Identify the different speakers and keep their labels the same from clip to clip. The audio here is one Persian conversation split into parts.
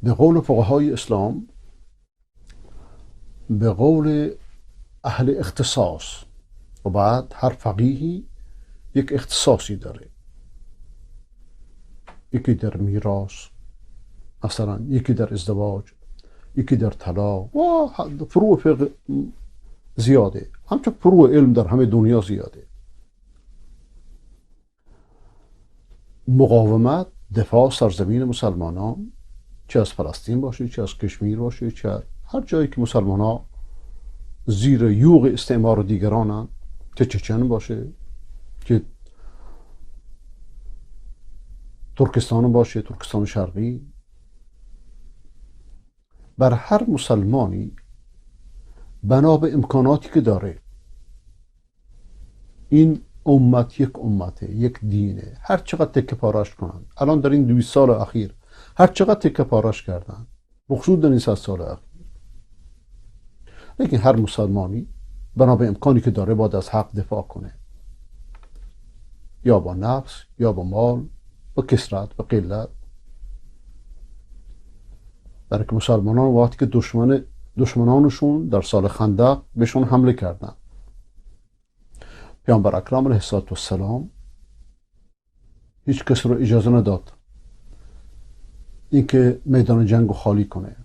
Speaker 1: به قول فقهای اسلام، به قول اهل اختصاص، و بعد هر فقیهی یک اختصاصی داره، یکی در میراث، مثلا یکی در ازدواج، یکی در طلاق و فروع فقه زیاده، همچون فروع علم در همه دنیا زیاده. مقاومت، دفاع سرزمین مسلمانان، چه از فلسطین باشه، چه از کشمیر باشه، چه هر جایی که مسلمان ها زیر یوغ استعمار دیگرانن، چه چچن باشه، که ترکستان باشه، ترکستان شرقی، بر هر مسلمانی بنا به امکاناتی که داره، این امت یک امته، یک دینه، هر چقدر تکه پاراش کنن، الان در این 200 سال اخیر هر چقدر تکه پاراش کردن، بخصوص در این 100 سال اخیر، لیکن هر مسلمانی بنا به امکانی که داره باید از حق دفاع کنه، یا با نفس، یا با مال، با کسرت، با قلت. برای که مسلمانان وقتی که دشمنانشون در سال خندق بهشون حمله کردن، پیامبر اکرم علیه السلام هیچ کسی رو اجازه نداد اینکه میدان جنگ رو خالی کنه.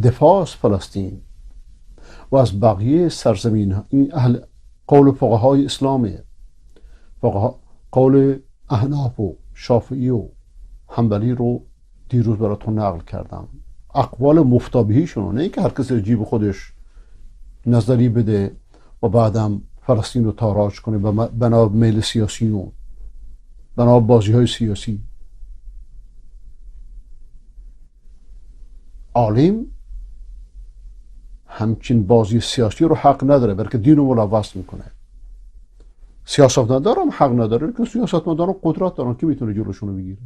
Speaker 1: دفاع از فلسطین و از بقیه سرزمین، این اهل قول فقهای اسلامیه، قول احناف و شافعی و حنبلی رو دیروز براتون نقل کردم، اقوال مفتابهیشون، نه اینکه هر کسی جیب خودش نظری بده و بعدم فلسطین رو تاراج کنه بنا میل سیاسی و بنا بازی های سیاسی. عالم همچین بازی سیاسی رو حق نداره، بلکه دین رو ملوث میکنه. سیاستمدار هم حق نداره، که سیاستمداران قدرت دارن که میتونه جلوشون رو بگیره.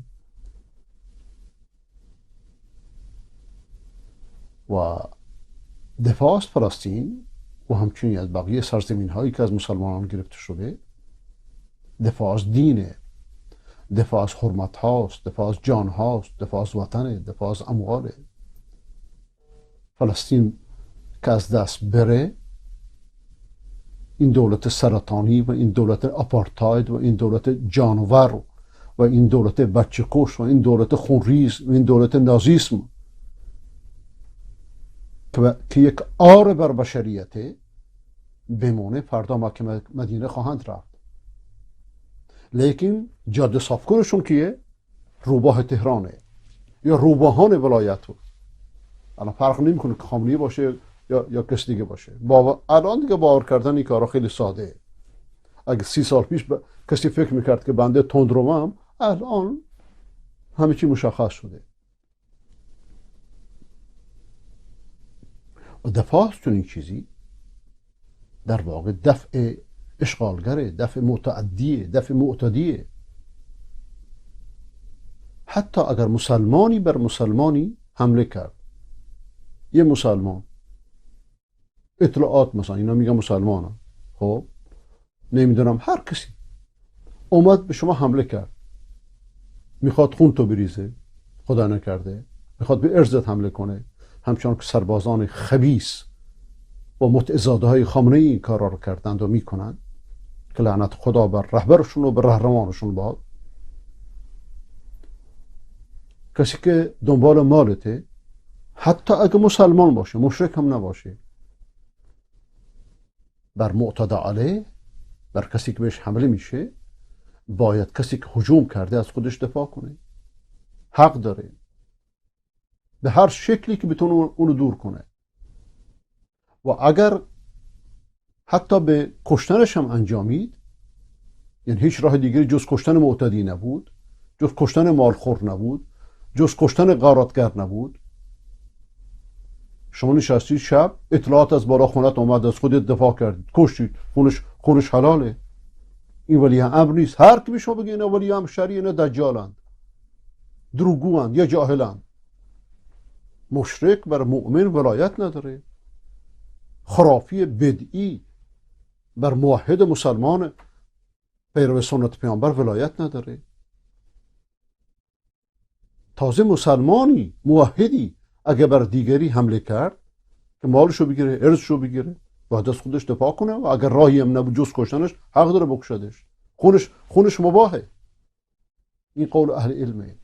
Speaker 1: و دفاع از فلسطین و همچنین از بقیه سرزمین هایی که از مسلمانان گرفته شده، دفاع از دینه، دفاع از حرمت هاست، دفاع از جان هاست، دفاع از وطنه، دفاع از امواله. فلسطین که از دست بره، این دولت سرطانی و این دولت آپارتاید و این دولت جانور و این دولت بچه کش و این دولت خونریز و این دولت نازیسم که یک عار بر بشریته بمونه، فردا مکه مدینه خواهند رفت. لیکن جاده صاف کنشون کیه؟ روباه تهرانه یا روباهان ولایت رو. الان فرق نمیکنه که خامنه‌ای باشه یا کسی دیگه باشه. الان دیگه باور کردن این کارا خیلی ساده. اگه 30 سال پیش کسی فکر میکرد که بنده تندروم، الان همه چی مشخص شده. و دفاع از چنین چیزی در واقع دفع اشغالگره، دفع متعدیه، دفع معتدیه. حتی اگر مسلمانی بر مسلمانی حمله کرد، یه مسلمان، اطلاعات مثلا، اینا میگن مسلمانم، خب نمیدونم، هر کسی اومد به شما حمله کرد، میخواد خون تو بریزه، خدا نکرده میخواد به ارزت حمله کنه، همچنان که سربازان خبیث و متعزاده های خامنه ای این کارا رو کردند و میکنند، که لعنت خدا بر رهبرشون و بر رهروانشون باد. کسی که دنبال مالته، حتی اگه مسلمان باشه، مشرک هم نباشه، بر معتدی علیه، بر کسی که بهش حمله میشه، باید کسی که هجوم کرده از خودش دفاع کنه. حق داره به هر شکلی که بتونه اونو دور کنه. و اگر حتی به کشتنش هم انجامید، یعنی هیچ راه دیگری جز کشتن معتدی نبود، جز کشتن مالخور نبود، جز کشتن غارتگر نبود، شما نشستید شب، اطلاعات از بالا خونت اومد، از خودت دفاع کردید، کشتید، خونش حلاله. این ولی امر نیست. هر کی به شما بگه اینا ولی امر شرعی، اینا دجالند، دروغگوند یا جاهلند. مشرک بر مؤمن ولایت نداره. خرافی بدعی بر موحد مسلمان پیرو سنت پیامبر ولایت نداره. تازه مسلمانی موحدی اگه بر دیگری حمله کرد که مالشو بگیره، ارزشو بگیره، باید از خودش دفاع کنه و اگر راهی هم نبود جز کشتنش حق داره بکشدش. خونش مباهه. این قول اهل علمه.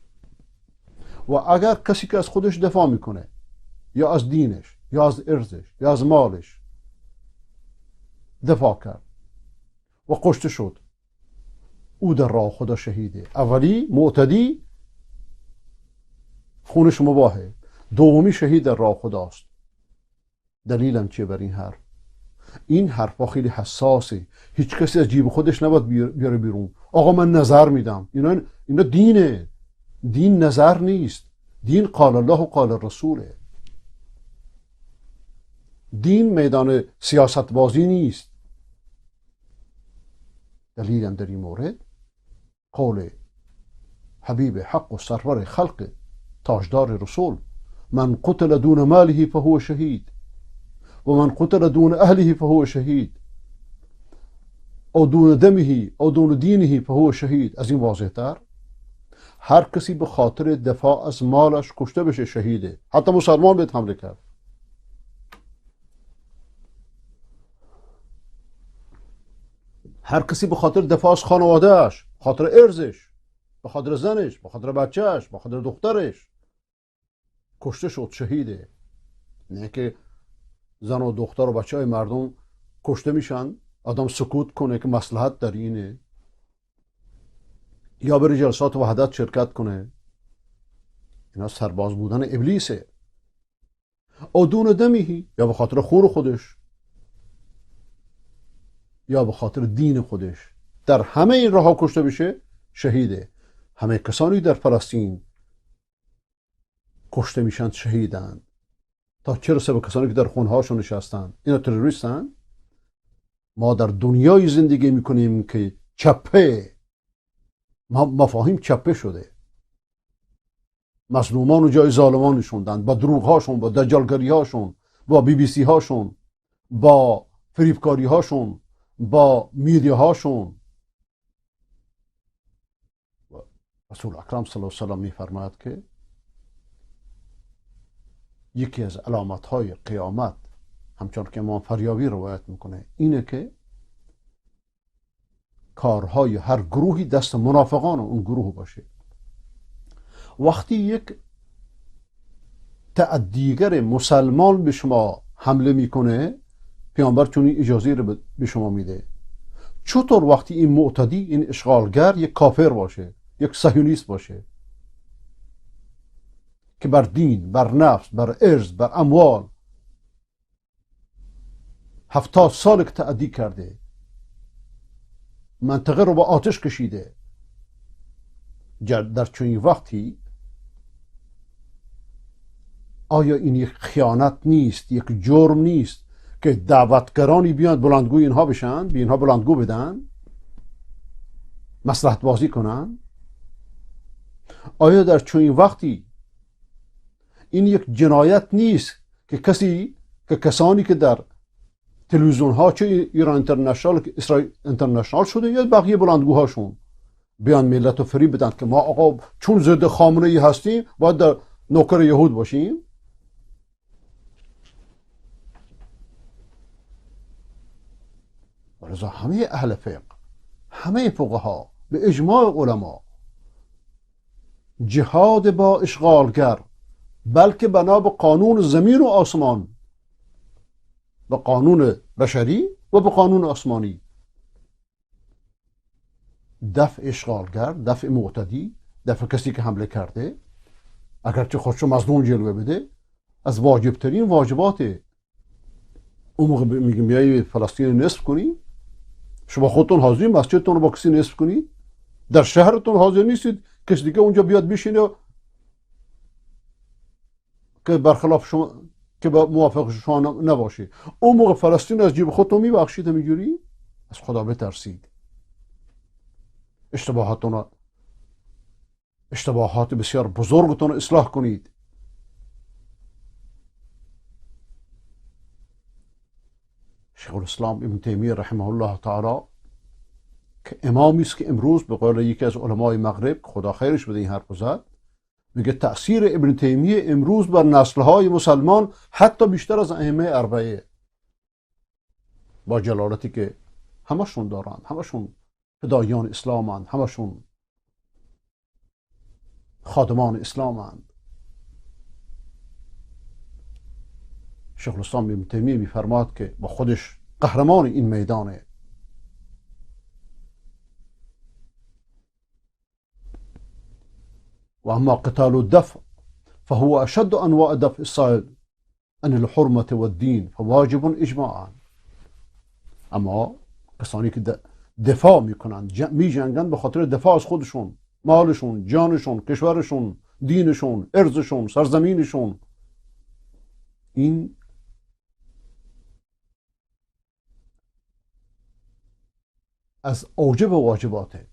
Speaker 1: و اگر کسی که از خودش دفاع میکنه یا از دینش یا از ارزش یا از مالش دفاع کرد و کشته شد، او در راه خدا شهیده. اولی معتدی خونش مباهه، دومی شهید در راه خداست. دلیلم چیه بر این حرف؟ این حرفا خیلی حساسه. هیچ کسی از جیب خودش نباید بیاره بیرون. آقا من نظر میدم. اینا دینه. دین نظر نیست. دین قال الله و قال الرسوله. دین میدان سیاست بازی نیست. دلیلم در این مورد قول حبیب حق و سرور خلق تاجدار رسول: من قتل دون ماله فهو شهید و من قتل دون اهله فهو شهید او دون دمه او دون دینه فهو شهید. از این واضح تر هر کسی به خاطر دفاع از مالش کشته بشه شهیده. حتی مسلمان بهت حمله کرد. هر کسی به خاطر دفاع از خانوادهش، به خاطر ارزش، به خاطر زنش، به خاطر بچهش، به خاطر دخترش کشته شد شهیده. نه که زن و دختر و بچه های مردم کشته میشن آدم سکوت کنه که مصلحت در اینه، یا بره جلسات وحدت شرکت کنه. اینا سرباز بودن ابلیسه. او دون دمیهی، یا به خاطر خون خودش یا به خاطر دین خودش، در همه این راه ها کشته بشه شهیده. همه کسانی در فلسطین کشته میشن شهیدند. تا چه رسه به کسانی که در خونهاشون نشستن؟ اینا تروریستن؟ ما در دنیای زندگی میکنیم که چپه، مفاهیم چپه شده. مظلومان و جای ظالمان نشوندن با دروغ هاشون، با دجالگری هاشون، با بی بی سی هاشون، با فریبکاری هاشون، با میدیا هاشون. رسول اکرم صلی الله علیه و سلم میفرماید که یکی از علامت های قیامت، همچون که امام فریابی روایت میکنه، اینه که کارهای هر گروهی دست منافقان اون گروه باشه. وقتی یک تعدیگر مسلمان به شما حمله میکنه، پیامبر چون اجازه رو به شما میده. چطور وقتی این معتدی، این اشغالگر یک کافر باشه، یک صهیونیست باشه که بر دین، بر نفس، بر ارز، بر اموال 70 سال که تعدی کرده، منطقه رو با آتش کشیده، در چنین وقتی آیا این یک خیانت نیست، یک جرم نیست که دعوتگرانی بیان بلندگوی اینها بشن، به اینها بلندگو بدن، مصلحت بازی کنن؟ آیا در چنین وقتی این یک جنایت نیست که کسانی که در تلویزیون ها، چه ایران اینترنشنال که اسرائیل اینترنشنال شده یا بقیه بلندگوهاشون، بیان ملت رو فریب بدن که ما آقا چون ضد خامنه ای هستیم باید در نوکر یهود باشیم؟ ولذا همه اهل فقه، همه فقها به اجماع علما، جهاد با اشغالگر، بلکه بنا به قانون زمین و آسمان، به قانون بشری و به قانون آسمانی، دفع اشغالگر، دفع معتدی، دفع کسی که حمله کرده، اگرچه خودشو مظلوم جلوه بده، از واجبترین واجباته. اون موقع میگیم بیایی فلسطین نصف کنی، شما خودتون حاضری مسجدتون رو با کسی نصف کنی؟ در شهرتون حاضر نیستید کسی دیگه اونجا بیاد بشینه که برخلاف شما، که موافق شما نباشه. اون موقع فلسطین از جیب خودتون میبخشید؟ میگوری؟ از خدا بترسید. اشتباهات بسیار بزرگتون اصلاح کنید. شیخ الاسلام ابن تیمیه رحمه الله تعالی که امامی است که امروز به قول یکی از علمای مغرب، خدا خیرش بده، این حرف زد، میگه تأثیر ابن تیمیه امروز بر نسلهای مسلمان حتی بیشتر از ائمه اربعه، با جلالتی که همشون دارند، همشون فدایان اسلامند، همشون خادمان اسلامند. شیخ الاسلام ابن تیمیه میفرماد که با خودش قهرمان این میدانه. و اما قتال الدفع فهو اشد انواع دفع الصائل عن الحرمة والدین فواجب اجماعا. اما کسانی که دفاع میکنند، میجنگند به خاطر دفاع از خودشون، مالشون، جانشون، کشورشون، دینشون، ارزشون، سرزمینشون، این از اوجب واجباته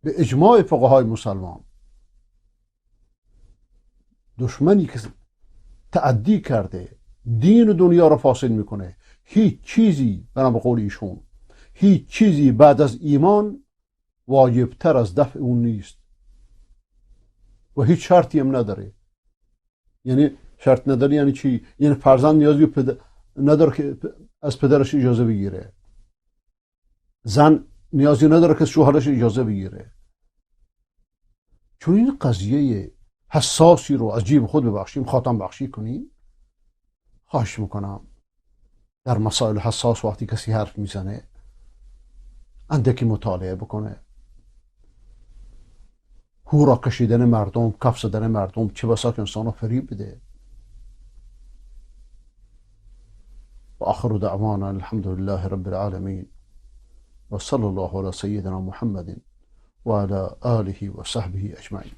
Speaker 1: به اجماع فقهای مسلمان. دشمنی که تعدی کرده دین و دنیا را فاسد میکنه، هیچ چیزی بنا به قول ایشون، هیچ چیزی بعد از ایمان واجبتر از دفع اون نیست و هیچ شرطی هم نداره. یعنی شرط نداره یعنی چی؟ یعنی فرزند نیازی نداره که از پدرش اجازه بگیره، زن نیازی نداره که شوهرش اجازه بگیره. چون این قضیه حساسی رو از جیب خود ببخشیم، خاتم بخشی کنیم. خواهش میکنم در مسائل حساس وقتی کسی حرف میزنه اندکی مطالعه بکنه. هورا کشیدن مردم، کف زدن مردم چه بسا که انسان رو فریب بده. و آخر دعوانا الحمد لله رب العالمین و صلی الله علی سیدنا محمد و علی آله و صحبه اجمعین.